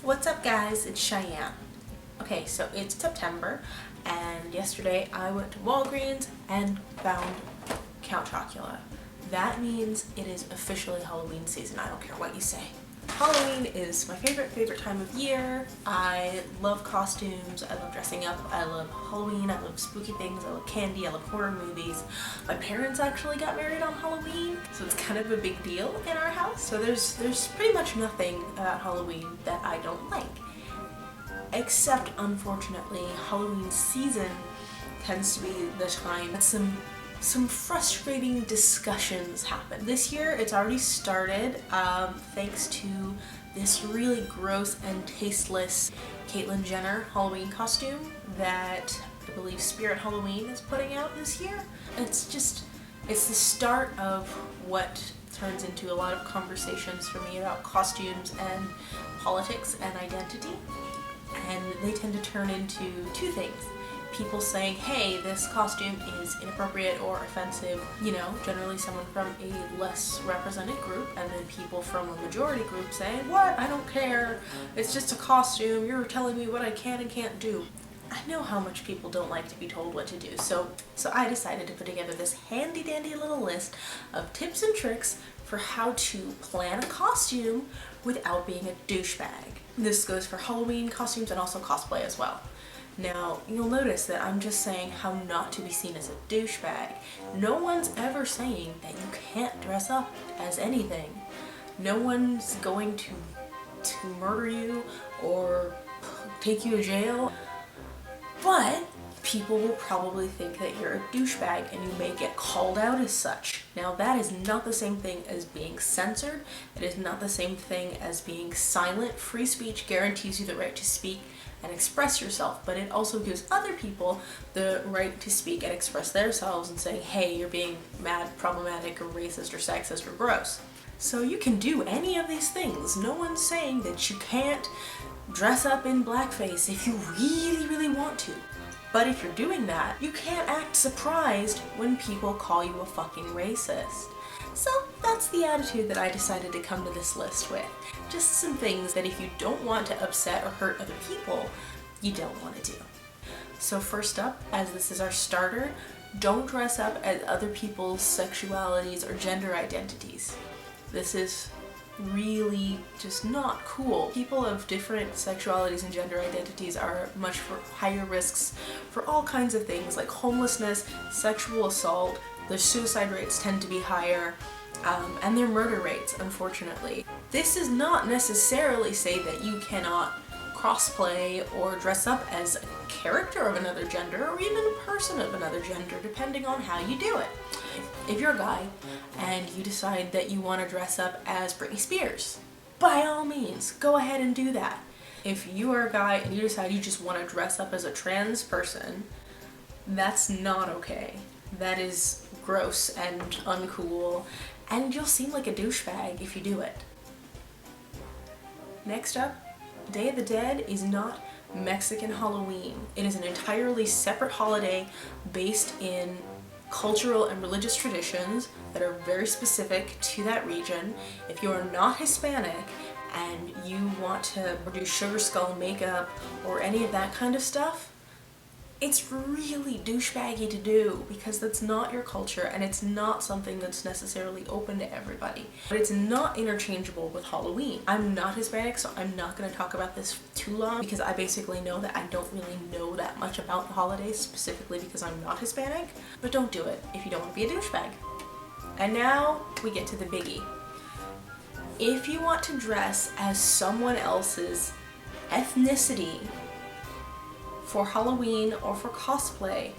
What's up guys, it's Cheyenne. Okay, so it's September and yesterday I went to Walgreens and found Count Chocula. That means it is officially Halloween season, I don't care what you say. Halloween is my favorite time of year. I love costumes, I love dressing up, I love Halloween, I love spooky things, I love candy, I love horror movies. My parents actually got married on Halloween, so it's kind of a big deal in our house. So there's pretty much nothing about Halloween that I don't like. Except, unfortunately, Halloween season tends to be the time that some frustrating discussions happen. This year it's already started thanks to this really gross and tasteless Caitlyn Jenner Halloween costume that I believe Spirit Halloween is putting out this year. It's the start of what turns into a lot of conversations for me about costumes and politics and identity, and they tend to turn into two things. People saying, hey, this costume is inappropriate or offensive, you know, generally someone from a less represented group, and then people from a majority group saying, what? I don't care. It's just a costume. You're telling me what I can and can't do. I know how much people don't like to be told what to do, so I decided to put together this handy dandy little list of tips and tricks for how to plan a costume without being a douchebag. This goes for Halloween costumes and also cosplay as well. Now, you'll notice that I'm just saying how not to be seen as a douchebag. No one's ever saying that you can't dress up as anything. No one's going to murder you or take you to jail. But people will probably think that you're a douchebag and you may get called out as such. Now, that is not the same thing as being censored. It is not the same thing as being silent. Free speech guarantees you the right to speak and express yourself, but it also gives other people the right to speak and express themselves and say, hey, you're being mad, problematic, or racist, or sexist, or gross. So you can do any of these things. No one's saying that you can't dress up in blackface if you really want to. But if you're doing that, you can't act surprised when people call you a fucking racist. So that's the attitude that I decided to come to this list with. Just some things that if you don't want to upset or hurt other people, you don't want to do. So first up, as this is our starter, don't dress up as other people's sexualities or gender identities. This is really just not cool. People of different sexualities and gender identities are much higher risks for all kinds of things like homelessness, sexual assault. Their suicide rates tend to be higher, and their murder rates, unfortunately. This does not necessarily say that you cannot cosplay or dress up as a character of another gender or even a person of another gender, depending on how you do it. If you're a guy and you decide that you want to dress up as Britney Spears, by all means, go ahead and do that. If you are a guy and you decide you just want to dress up as a trans person, that's not okay. That is gross and uncool, and you'll seem like a douchebag if you do it. Next up, Day of the Dead is not Mexican Halloween. It is an entirely separate holiday based in cultural and religious traditions that are very specific to that region. If you are not Hispanic and you want to do sugar skull makeup or any of that kind of stuff, it's really douchebaggy to do because that's not your culture and it's not something that's necessarily open to everybody. But it's not interchangeable with Halloween. I'm not Hispanic, so I'm not going to talk about this too long because I basically know that I don't really know that much about the holidays, specifically because I'm not Hispanic. But don't do it if you don't want to be a douchebag. And now we get to the biggie. If you want to dress as someone else's ethnicity for Halloween or for cosplay,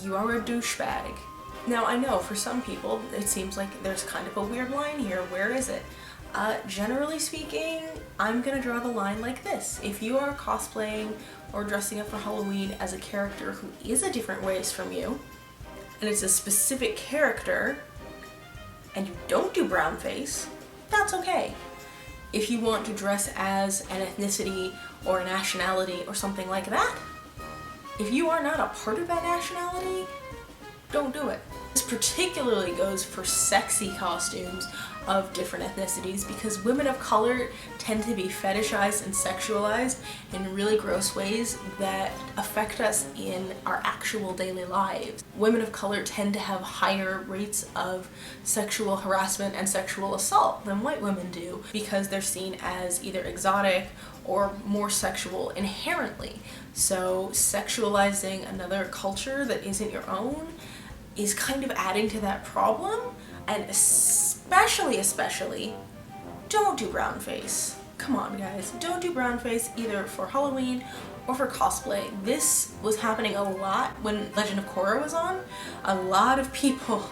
you are a douchebag. Now, I know for some people it seems like there's kind of a weird line here. Where is it? Generally speaking, I'm gonna draw the line like this. If you are cosplaying or dressing up for Halloween as a character who is a different race from you, and it's a specific character, and you don't do brown face, that's okay. If you want to dress as an ethnicity or a nationality or something like that, if you are not a part of that nationality, don't do it. This particularly goes for sexy costumes of different ethnicities because women of color tend to be fetishized and sexualized in really gross ways that affect us in our actual daily lives. Women of color tend to have higher rates of sexual harassment and sexual assault than white women do because they're seen as either exotic or more sexual inherently. So sexualizing another culture that isn't your own is kind of adding to that problem, and especially, don't do brown face. Come on guys, don't do brown face either for Halloween or for cosplay. This was happening a lot when Legend of Korra was on. A lot of people,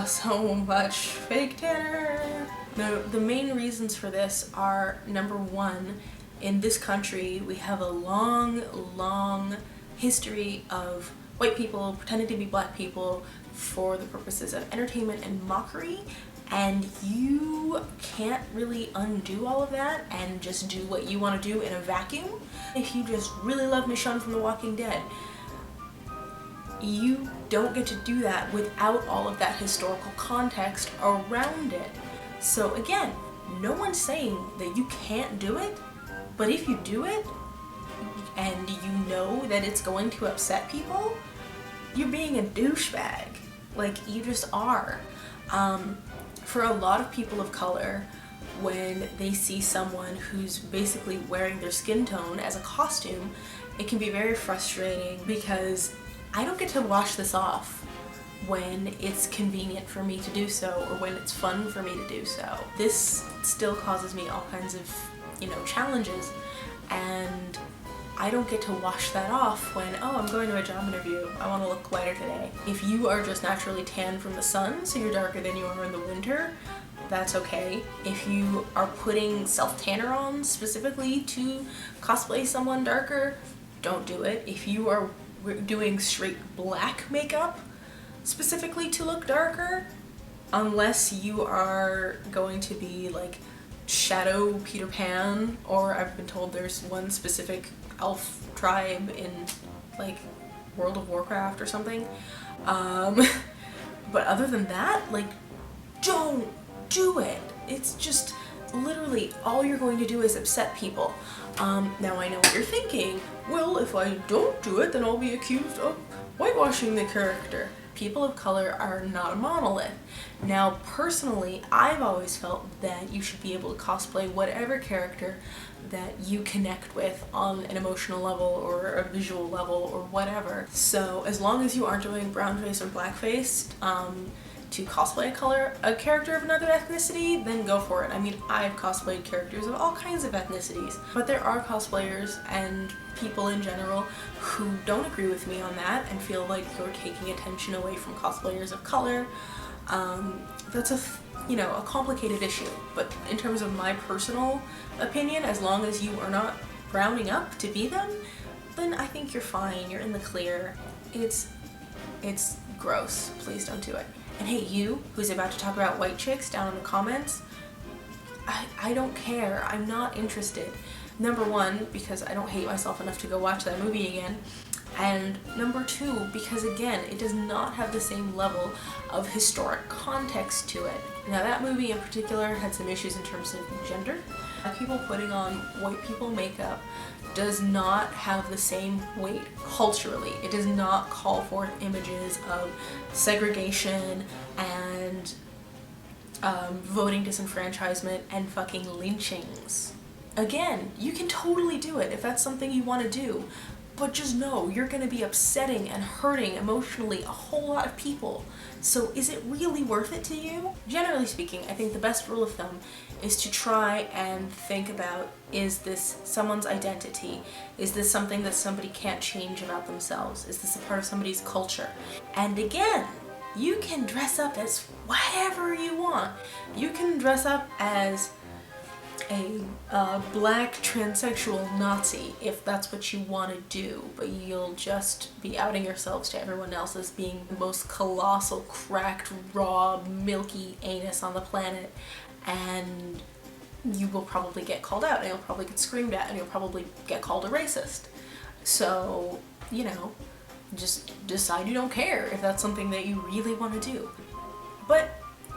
so much fake tanner. The main reasons for this are, number one, in this country we have a long history of white people pretending to be black people for the purposes of entertainment and mockery, and you can't really undo all of that and just do what you want to do in a vacuum. If you just really love Michonne from The Walking Dead, you don't get to do that without all of that historical context around it. So again, no one's saying that you can't do it, but if you do it and you know that it's going to upset people, you're being a douchebag. Like, you just are. For a lot of people of color, when they see someone who's basically wearing their skin tone as a costume, it can be very frustrating because I don't get to wash this off when it's convenient for me to do so or when it's fun for me to do so. This still causes me all kinds of, challenges, and I don't get to wash that off when, oh, I'm going to a job interview, I want to look lighter today. If you are just naturally tan from the sun, so you're darker than you are in the winter, that's okay. If you are putting self-tanner on specifically to cosplay someone darker, don't do it. If you are doing straight black makeup specifically to look darker, unless you are going to be like Shadow Peter Pan, or I've been told there's one specific elf tribe in like World of Warcraft or something. But other than that, like, don't do it. It's just literally all you're going to do is upset people. Now I know what you're thinking. Well, if I don't do it, then I'll be accused of whitewashing the character. People of color are not a monolith. Now, personally, I've always felt that you should be able to cosplay whatever character that you connect with on an emotional level or a visual level or whatever. So as long as you aren't doing brownface or blackface to cosplay a character of another ethnicity, then go for it. I mean, I've cosplayed characters of all kinds of ethnicities, but there are cosplayers and people in general who don't agree with me on that and feel like you're taking attention away from cosplayers of color. That's a complicated issue, but in terms of my personal opinion, as long as you are not browning up to be them, then I think you're fine, you're in the clear. It's gross, please don't do it. And hey, you who's about to talk about white chicks down in the comments, I don't care, I'm not interested. Number one, because I don't hate myself enough to go watch that movie again. And number two, because again, it does not have the same level of historic context to it. Now that movie in particular had some issues in terms of gender. People putting on white people makeup does not have the same weight culturally. It does not call forth images of segregation and voting disenfranchisement and fucking lynchings. Again, you can totally do it if that's something you want to do, but just know you're going to be upsetting and hurting emotionally a whole lot of people. So is it really worth it to you? Generally speaking, I think the best rule of thumb is to try and think about, is this someone's identity? Is this something that somebody can't change about themselves? Is this a part of somebody's culture? And again, you can dress up as whatever you want. You can dress up as a black transsexual Nazi if that's what you want to do, but you'll just be outing yourselves to everyone else as being the most colossal, cracked, raw, milky anus on the planet, and you will probably get called out, and you'll probably get screamed at, and you'll probably get called a racist. So, Just decide you don't care if that's something that you really want to do. But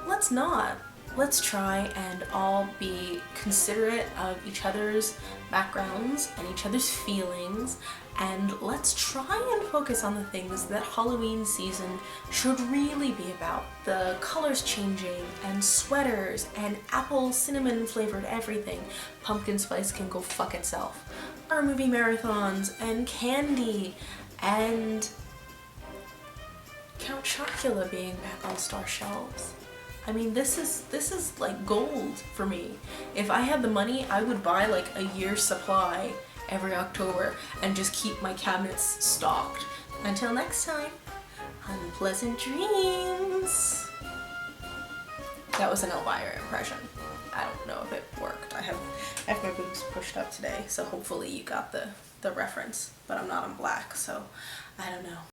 let's not. Let's try and all be considerate of each other's backgrounds and each other's feelings, and let's try and focus on the things that Halloween season should really be about. The colors changing, and sweaters, and apple cinnamon flavored everything. Pumpkin spice can go fuck itself. Our movie marathons, and candy, and Count Chocula being back on store shelves. I mean, this is like gold for me. If I had the money, I would buy like a year's supply every October and just keep my cabinets stocked. Until next time, unpleasant dreams. That was an Elvira impression. I don't know if it worked. I have my boobs pushed up today, so hopefully you got the reference. But I'm not in black, so I don't know.